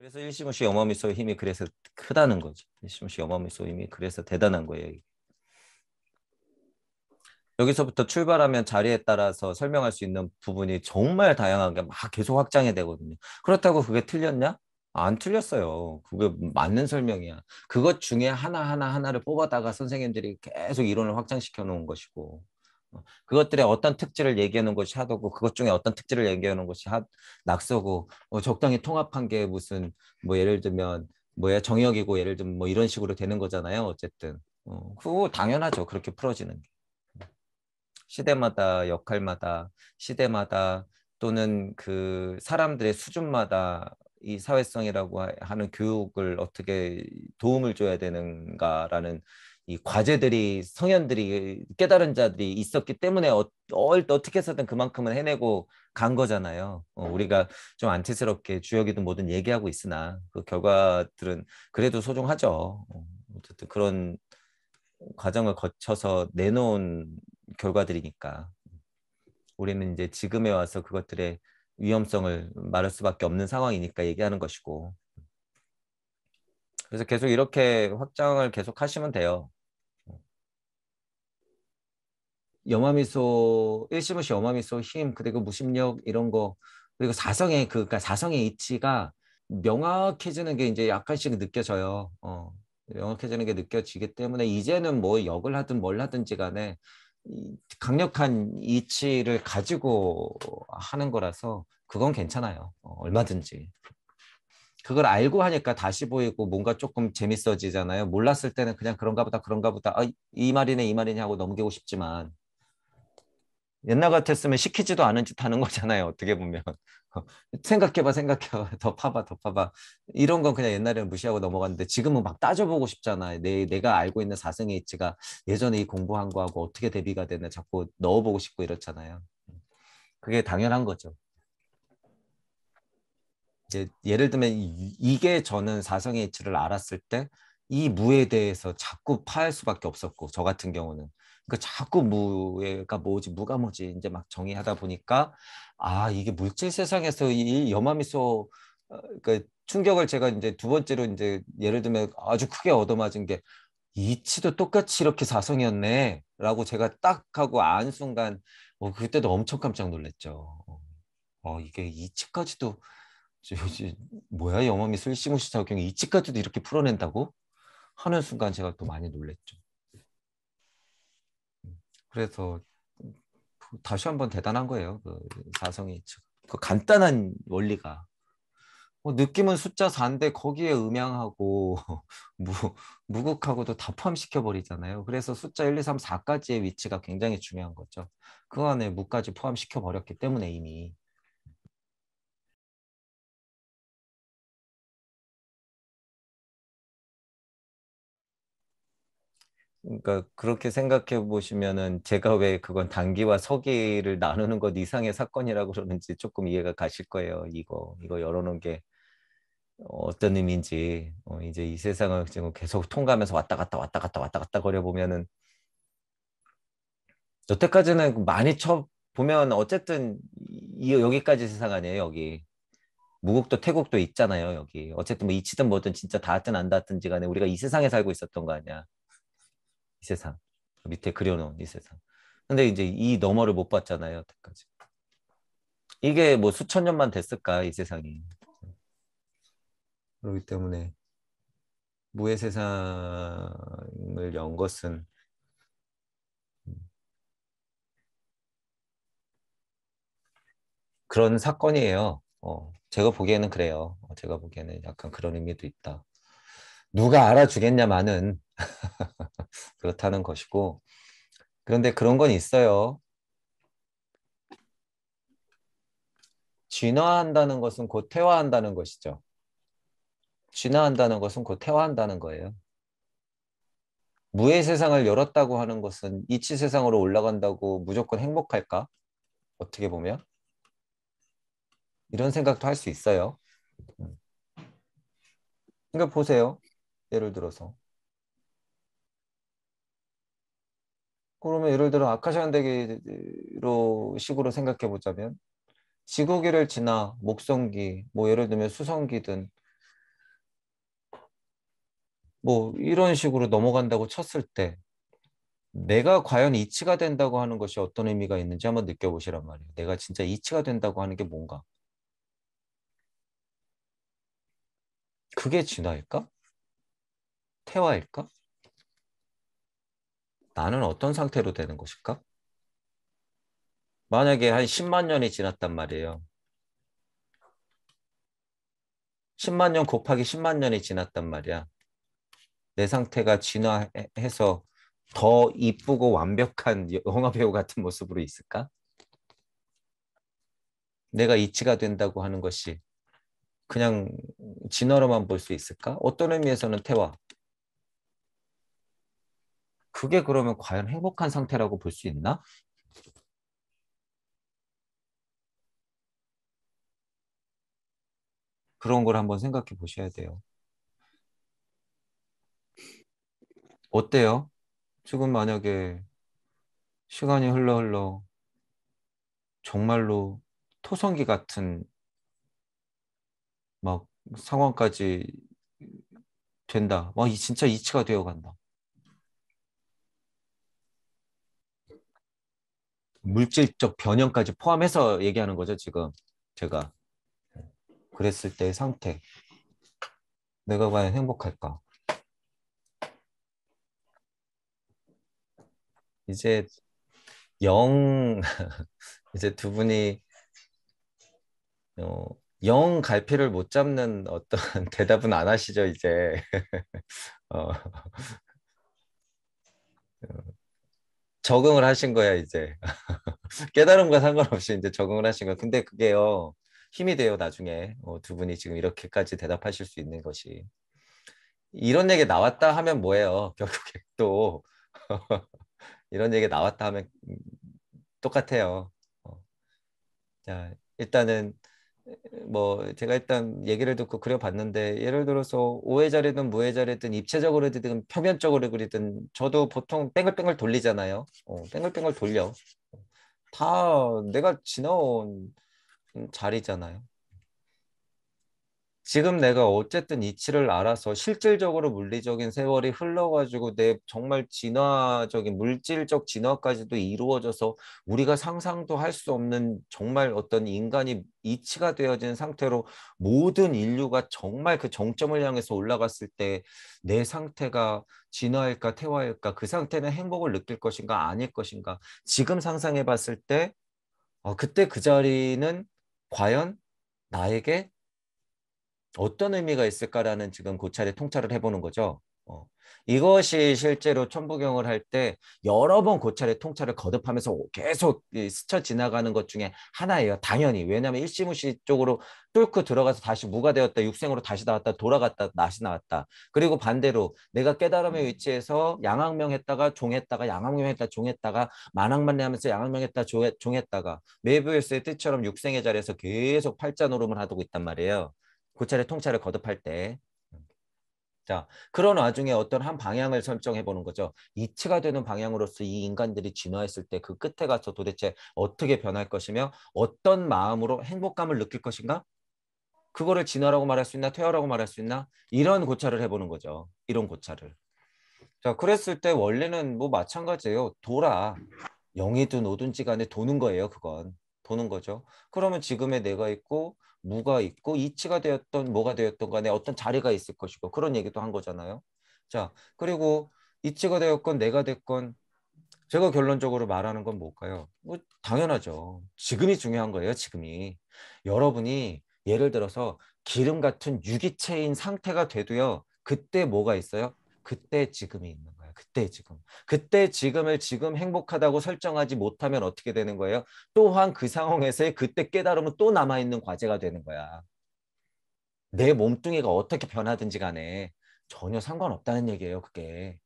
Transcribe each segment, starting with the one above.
그래서 일시무시 어머미소의 힘이 그래서 크다는 거죠. 일시무시 어머미소의 힘이 그래서 대단한 거예요. 여기서부터 출발하면 자리에 따라서 설명할 수 있는 부분이 정말 다양하게 막 계속 확장이 되거든요. 그렇다고 그게 틀렸냐? 안 틀렸어요. 그게 맞는 설명이야. 그것 중에 하나를 뽑아다가 선생님들이 계속 이론을 확장시켜 놓은 것이고, 그것들의 어떤 특질을 얘기해 놓은 것이 하도고, 그것 중에 어떤 특질을 얘기해 놓은 것이 낙서고, 적당히 통합한 게 무슨, 뭐 예를 들면, 뭐야, 정역이고 예를 들면 뭐 이런 식으로 되는 거잖아요. 어쨌든. 그거 당연하죠. 그렇게 풀어지는 게. 시대마다 역할마다 시대마다 또는 그 사람들의 수준마다 이 사회성이라고 하는 교육을 어떻게 도움을 줘야 되는가라는 이 과제들이 성현들이 깨달은 자들이 있었기 때문에 어떻게 해서든 그만큼은 해내고 간 거잖아요. 우리가 좀 안티스럽게 주역이든 뭐든 얘기하고 있으나 그 결과들은 그래도 소중하죠. 어쨌든 그런 과정을 거쳐서 내놓은 결과들이니까 우리는 이제 지금에 와서 그것들의 위험성을 말할 수밖에 없는 상황이니까 얘기하는 것이고, 그래서 계속 이렇게 확장을 계속 하시면 돼요. 여마미소 일시무시 여마미소 힘 그리고 무심력 이런 거 그리고 그러니까 사성의 이치가 명확해지는 게 이제 약간씩 느껴져요. 명확해지는 게 느껴지기 때문에 이제는 뭐 역을 하든 뭘 하든지 간에 강력한 이치를 가지고 하는 거라서 그건 괜찮아요. 얼마든지. 그걸 알고 하니까 다시 보이고 뭔가 조금 재밌어지잖아요. 몰랐을 때는 그냥 그런가 보다. 이 말이네, 이 말이네 하고 넘기고 싶지만 옛날 같았으면 시키지도 않은 짓 하는 거잖아요. 어떻게 보면. 생각해봐. 더 파봐, 더 파봐. 이런 건 그냥 옛날에는 무시하고 넘어갔는데 지금은 막 따져보고 싶잖아요. 내가 알고 있는 사성의 이치가 예전에 이 공부한 거하고 어떻게 대비가 되나 자꾸 넣어보고 싶고 이렇잖아요. 그게 당연한 거죠. 이제 예를 들면 이게 저는 사성의 이치를 알았을 때 이 무에 대해서 자꾸 파할 수밖에 없었고 저 같은 경우는 그러니까 자꾸 무가 뭐지 무가 뭐지 이제 막 정의하다 보니까 아 이게 물질 세상에서 이 염화미소 그 충격을 제가 이제 두 번째로 이제 예를 들면 아주 크게 얻어맞은 게 이치도 똑같이 이렇게 사성이었네라고 제가 딱 하고 안 순간 그때도 엄청 깜짝 놀랐죠. 이게 이치까지도 뭐야 영어미술 시무시 작용 이치까지도 이렇게 풀어낸다고 하는 순간 제가 또 많이 놀랬죠. 그래서 다시 한번 대단한 거예요. 그 사성의 이치. 그 간단한 원리가. 느낌은 숫자 4인데 거기에 음양하고 무, 무극하고도 다 포함시켜 버리잖아요. 그래서 숫자 1, 2, 3, 4까지의 위치가 굉장히 중요한 거죠. 그 안에 무까지 포함시켜 버렸기 때문에 이미. 그러니까 그렇게 생각해 보시면은 제가 왜 그건 단기와 서기를 나누는 것 이상의 사건이라고 그러는지 조금 이해가 가실 거예요. 이거 열어놓은 게 어떤 의미인지 이제 이 세상을 지금 계속 통과하면서 왔다 갔다 거려 보면은 여태까지는 많이 쳐 보면 어쨌든 여기까지 세상 아니에요. 여기 무국도 태국도 있잖아요. 여기 어쨌든 뭐 이치든 뭐든 진짜 닿았든 안 닿았든지 간에 우리가 이 세상에 살고 있었던 거 아니야. 이 세상 밑에 그려놓은 이 세상. 근데 이제 이 너머를 못 봤잖아요. 여태까지. 이게 뭐 수천 년만 됐을까 이 세상이. 그렇기 때문에 무의 세상을 연 것은 그런 사건이에요. 제가 보기에는 그래요. 제가 보기에는 약간 그런 의미도 있다. 누가 알아주겠냐마는 그렇다는 것이고. 그런데 그런 건 있어요. 진화한다는 것은 곧 퇴화한다는 것이죠. 진화한다는 것은 곧 퇴화한다는 거예요. 무의 세상을 열었다고 하는 것은 이치 세상으로 올라간다고 무조건 행복할까? 어떻게 보면 이런 생각도 할 수 있어요. 음. 그러니까 보세요. 예를 들어서 그러면 예를 들어 아카시안대기로 식으로 생각해 보자면 지구기를 지나 목성기 뭐 예를 들면 수성기든 뭐 이런 식으로 넘어간다고 쳤을 때 내가 과연 이치가 된다고 하는 것이 어떤 의미가 있는지 한번 느껴보시란 말이에요. 내가 진짜 이치가 된다고 하는 게 뭔가? 그게 진화일까? 태화일까? 나는 어떤 상태로 되는 것일까? 만약에 한 10만 년이 지났단 말이에요. 10만 년 곱하기 10만 년이 지났단 말이야. 내 상태가 진화해서 더 이쁘고 완벽한 영화배우 같은 모습으로 있을까? 내가 이치가 된다고 하는 것이 그냥 진화로만 볼 수 있을까? 어떤 의미에서는 태화. 그게 그러면 과연 행복한 상태라고 볼 수 있나? 그런 걸 한번 생각해 보셔야 돼요. 어때요? 지금 만약에 시간이 흘러 흘러 정말로 토성기 같은 막 상황까지 된다. 막 진짜 이치가 되어 간다. 물질적 변형까지 포함해서 얘기하는 거죠, 지금. 제가 그랬을 때의 상태. 내가 과연 행복할까? 이제 영, 이제 두 분이 어, 영 갈피를 못 잡는 어떤 대답은 안 하시죠, 이제. 어, 적응을 하신 거야, 이제. 깨달음과 상관없이 이제 적응을 하신 거야. 근데 그게요, 힘이 돼요, 나중에. 두 분이 지금 이렇게까지 대답하실 수 있는 것이. 이런 얘기 나왔다 하면 뭐예요? 결국에 또 이런 얘기 나왔다 하면 똑같아요. 어, 자, 일단은 뭐 제가 일단 얘기를 듣고 그려봤는데 예를 들어서 오해자리든 무해자리든 입체적으로든 표면적으로 그리든 저도 보통 뺑글뺑글 돌리잖아요. 뺑글뺑글 돌려. 다 내가 지나온 자리잖아요. 지금 내가 어쨌든 이치를 알아서 실질적으로 물리적인 세월이 흘러가지고 내 정말 진화적인 물질적 진화까지도 이루어져서 우리가 상상도 할 수 없는 정말 어떤 인간이 이치가 되어진 상태로 모든 인류가 정말 그 정점을 향해서 올라갔을 때 내 상태가 진화일까 태화일까 그 상태는 행복을 느낄 것인가 아닐 것인가 지금 상상해 봤을 때 그때 그 자리는 과연 나에게 어떤 의미가 있을까라는 지금 고찰에 통찰을 해보는 거죠. 이것이 실제로 천부경을 할 때 여러 번 고찰에 통찰을 거듭하면서 계속 스쳐 지나가는 것 중에 하나예요. 당연히. 왜냐하면 일시무시 쪽으로 뚫고 들어가서 다시 무가 되었다. 육생으로 다시 나왔다. 돌아갔다. 다시 나왔다. 그리고 반대로 내가 깨달음의 위치에서 양악명했다가 종했다가 양악명했다 종했다가 만악만내하면서 양악명했다 종했다가 메비우스의 뜻처럼 육생의 자리에서 계속 팔자노름을 하고 있단 말이에요. 고찰의 통찰을 거듭할 때. 자, 그런 와중에 어떤 한 방향을 설정해 보는 거죠. 이치가 되는 방향으로서 이 인간들이 진화했을 때 그 끝에 가서 도대체 어떻게 변할 것이며 어떤 마음으로 행복감을 느낄 것인가? 그거를 진화라고 말할 수 있나 퇴화라고 말할 수 있나? 이런 고찰을 해보는 거죠. 이런 고찰을. 자, 그랬을 때 원래는 뭐 마찬가지예요. 돌아. 영이든 오든지 간에 도는 거예요, 그건. 도는 거죠. 그러면 지금의 내가 있고, 무가 있고, 이치가 되었던 뭐가 되었던 간에 어떤 자리가 있을 것이고, 그런 얘기도 한 거잖아요. 자, 그리고 이치가 되었건 내가 됐건, 제가 결론적으로 말하는 건 뭘까요? 뭐, 당연하죠. 지금이 중요한 거예요, 지금이. 여러분이 예를 들어서 기름 같은 유기체인 상태가 돼도요, 그때 뭐가 있어요? 그때 지금이 있는 거예요. 그때 지금. 그때 지금을 지금 행복하다고 설정하지 못하면 어떻게 되는 거예요? 또한 그 상황에서의 그때 깨달음은 또 남아있는 과제가 되는 거야. 내 몸뚱이가 어떻게 변하든지 간에 전혀 상관없다는 얘기예요, 그게.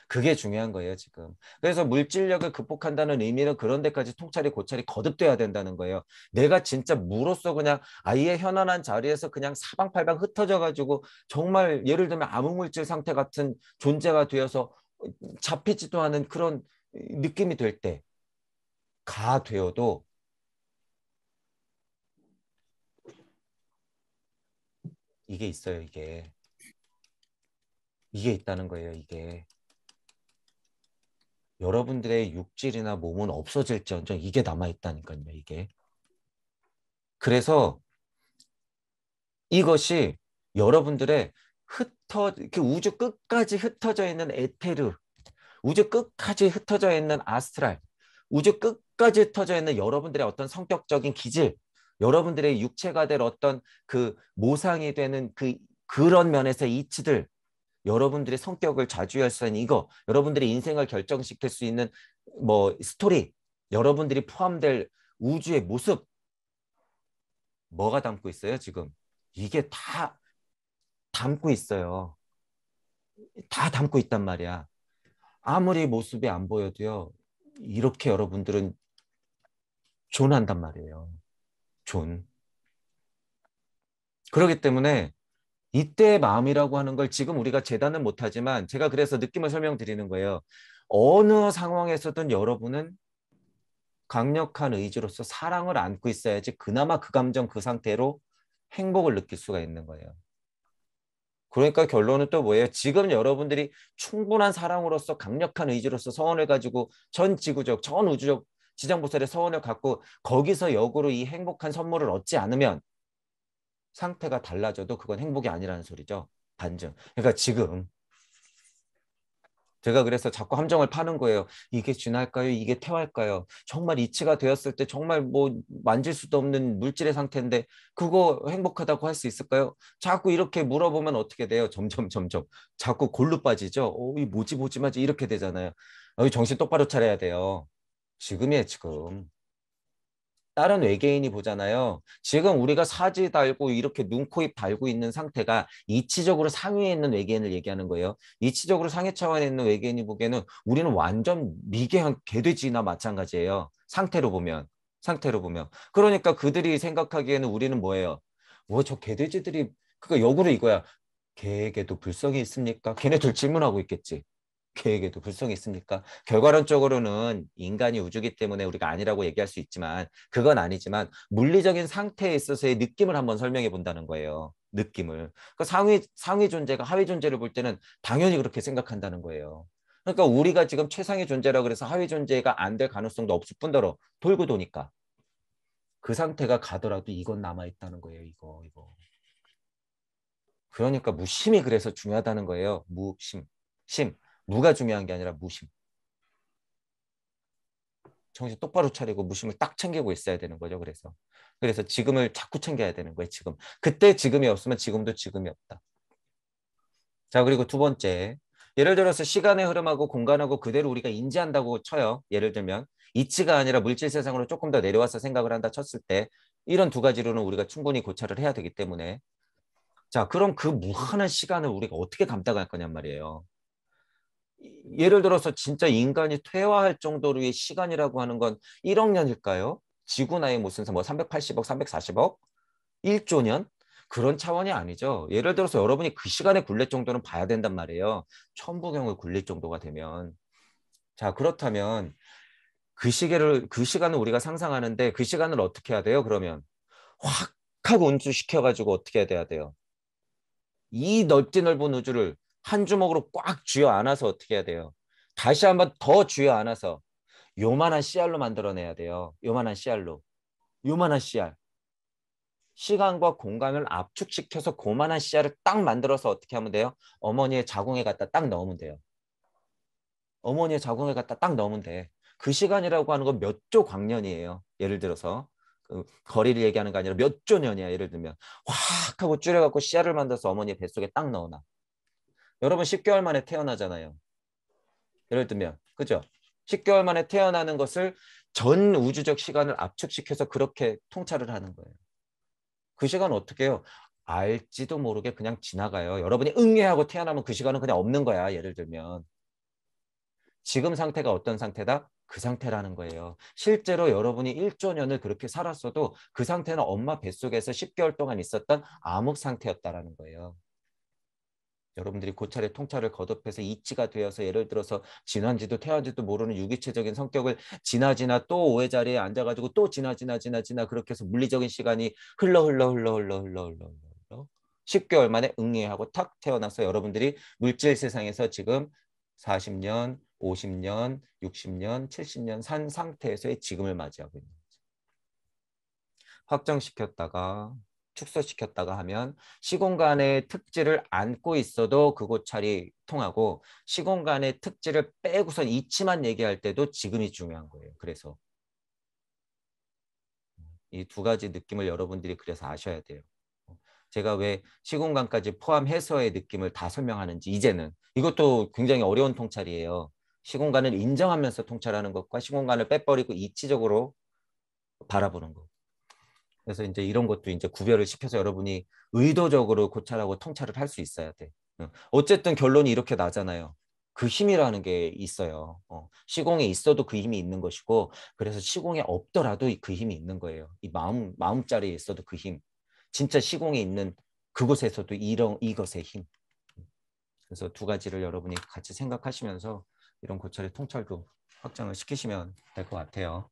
그게 중요한 거예요, 지금. 그래서 물질력을 극복한다는 의미는 그런 데까지 통찰이 고찰이 거듭돼야 된다는 거예요. 내가 진짜 무로서 그냥 아예 현안한 자리에서 그냥 사방팔방 흩어져 가지고 정말 예를 들면 암흑물질 상태 같은 존재가 되어서 잡히지도 않은 그런 느낌이 될 때 가 되어도 이게 있어요, 이게. 이게 있다는 거예요. 이게. 여러분들의 육질이나 몸은 없어질지언정 이게 남아있다니까요. 이게. 그래서 이것이 여러분들의 이렇게 우주 끝까지 흩어져 있는 에테르, 우주 끝까지 흩어져 있는 아스트랄, 우주 끝까지 흩어져 있는 여러분들의 어떤 성격적인 기질, 여러분들의 육체가 될 어떤 그 모상이 되는 그런 면에서의 이치들, 여러분들의 성격을 좌지우지할 수 있는 이거, 여러분들의 인생을 결정시킬 수 있는 뭐 스토리, 여러분들이 포함될 우주의 모습, 뭐가 담고 있어요, 지금? 이게 다 담고 있어요. 다 담고 있단 말이야. 아무리 모습이 안 보여도요. 이렇게 여러분들은 존한단 말이에요. 존. 그렇기 때문에 이때의 마음이라고 하는 걸 지금 우리가 재단은 못하지만 제가 그래서 느낌을 설명드리는 거예요. 어느 상황에서든 여러분은 강력한 의지로서 사랑을 안고 있어야지 그나마 그 감정 그 상태로 행복을 느낄 수가 있는 거예요. 그러니까 결론은 또 뭐예요? 지금 여러분들이 충분한 사랑으로서 강력한 의지로서 서원을 가지고 전 지구적, 전 우주적 지장보살의 서원을 갖고 거기서 역으로 이 행복한 선물을 얻지 않으면 상태가 달라져도 그건 행복이 아니라는 소리죠. 반증. 그러니까 지금 제가 그래서 자꾸 함정을 파는 거예요. 이게 진할까요? 이게 태할까요? 정말 이치가 되었을 때 정말 뭐 만질 수도 없는 물질의 상태인데 그거 행복하다고 할 수 있을까요? 자꾸 이렇게 물어보면 어떻게 돼요? 점점 자꾸 골로 빠지죠. 이 뭐지 마지 이렇게 되잖아요. 정신 똑바로 차려야 돼요. 지금이에요, 지금. 다른 외계인이 보잖아요. 지금 우리가 사지 달고 이렇게 눈, 코, 입 달고 있는 상태가 이치적으로 상위에 있는 외계인을 얘기하는 거예요. 이치적으로 상위 차원에 있는 외계인이 보기에는 우리는 완전 미개한 개돼지나 마찬가지예요. 상태로 보면. 상태로 보면. 그러니까 그들이 생각하기에는 우리는 뭐예요? 저 개돼지들이 그러니까 역으로 이거야. 개에게도 불성이 있습니까? 걔네들 질문하고 있겠지. 계획에도 불성이 있습니까? 결과론적으로는 인간이 우주기 때문에 우리가 아니라고 얘기할 수 있지만 그건 아니지만 물리적인 상태에 있어서의 느낌을 한번 설명해 본다는 거예요. 느낌을. 그 상위 존재가 하위 존재를 볼 때는 당연히 그렇게 생각한다는 거예요. 그러니까 우리가 지금 최상의 존재라 그래서 하위 존재가 안 될 가능성도 없을 뿐더러 돌고 도니까 그 상태가 가더라도 이건 남아 있다는 거예요. 이거. 그러니까 무심이 그래서 중요하다는 거예요. 무심. 심. 무가 중요한 게 아니라 무심. 정신 똑바로 차리고 무심을 딱 챙기고 있어야 되는 거죠. 그래서 지금을 자꾸 챙겨야 되는 거예요. 지금. 그때 지금이 없으면 지금도 지금이 없다. 자, 그리고 두 번째. 예를 들어서 시간의 흐름하고 공간하고 그대로 우리가 인지한다고 쳐요. 예를 들면 이치가 아니라 물질 세상으로 조금 더 내려와서 생각을 한다 쳤을 때 이런 두 가지로는 우리가 충분히 고찰을 해야 되기 때문에 자, 그럼 그 무한한 시간을 우리가 어떻게 감당할 거냔 말이에요. 예를 들어서 진짜 인간이 퇴화할 정도로의 시간이라고 하는 건 1억 년일까요? 지구 나이 무슨 뭐 380억, 340억? 1조 년? 그런 차원이 아니죠. 예를 들어서 여러분이 그 시간에 굴릴 정도는 봐야 된단 말이에요. 천부경을 굴릴 정도가 되면. 자, 그렇다면 그 시간을 우리가 상상하는데 그 시간을 어떻게 해야 돼요? 그러면 확 하고 운수시켜가지고 어떻게 해야 돼요? 이 넓지 넓은 우주를 한 주먹으로 꽉 쥐어 안아서 어떻게 해야 돼요? 다시 한번 더 쥐어 안아서 요만한 씨알로 만들어내야 돼요. 요만한 씨알로. 요만한 씨알. 시간과 공간을 압축시켜서 그만한 씨알을 딱 만들어서 어떻게 하면 돼요? 어머니의 자궁에 갖다 딱 넣으면 돼요. 어머니의 자궁에 갖다 딱 넣으면 돼. 그 시간이라고 하는 건 몇 조 광년이에요. 예를 들어서. 그 거리를 얘기하는 게 아니라 몇 조 년이야. 예를 들면. 확 하고 줄여갖고 씨알을 만들어서 어머니의 뱃속에 딱 넣어놔. 여러분 10개월 만에 태어나잖아요. 예를 들면. 그죠? 10개월 만에 태어나는 것을 전 우주적 시간을 압축시켜서 그렇게 통찰을 하는 거예요. 그 시간은 어떻게 해요? 알지도 모르게 그냥 지나가요. 여러분이 응애하고 태어나면 그 시간은 그냥 없는 거야. 예를 들면. 지금 상태가 어떤 상태다? 그 상태라는 거예요. 실제로 여러분이 1조 년을 그렇게 살았어도 그 상태는 엄마 뱃속에서 10개월 동안 있었던 암흑 상태였다라는 거예요. 여러분들이 고찰의 통찰을 거듭해서 이치가 되어서 예를 들어서 지난지도 태어난지도 모르는 유기체적인 성격을 지나지나 또 오해 자리에 앉아가지고 또 지나 그렇게 해서 물리적인 시간이 흘러 10개월 만에 응애하고 탁 태어나서 여러분들이 물질 세상에서 지금 40년, 50년, 60년, 70년 산 상태에서의 지금을 맞이하고 있는 거죠. 확정시켰다가 축소시켰다가 하면 시공간의 특질을 안고 있어도 그 고찰이 통하고 시공간의 특질을 빼고선 이치만 얘기할 때도 지금이 중요한 거예요. 그래서 이 두 가지 느낌을 여러분들이 그래서 아셔야 돼요. 제가 왜 시공간까지 포함해서의 느낌을 다 설명하는지 이제는 이것도 굉장히 어려운 통찰이에요. 시공간을 인정하면서 통찰하는 것과 시공간을 빼버리고 이치적으로 바라보는 것. 그래서 이제 이런 것도 이제 구별을 시켜서 여러분이 의도적으로 고찰하고 통찰을 할 수 있어야 돼. 어쨌든 결론이 이렇게 나잖아요. 그 힘이라는 게 있어요. 시공에 있어도 그 힘이 있는 것이고, 그래서 시공에 없더라도 그 힘이 있는 거예요. 이 마음자리에 있어도 그 힘. 진짜 시공에 있는 그곳에서도 이것의 힘. 그래서 두 가지를 여러분이 같이 생각하시면서 이런 고찰의 통찰도 확장을 시키시면 될 것 같아요.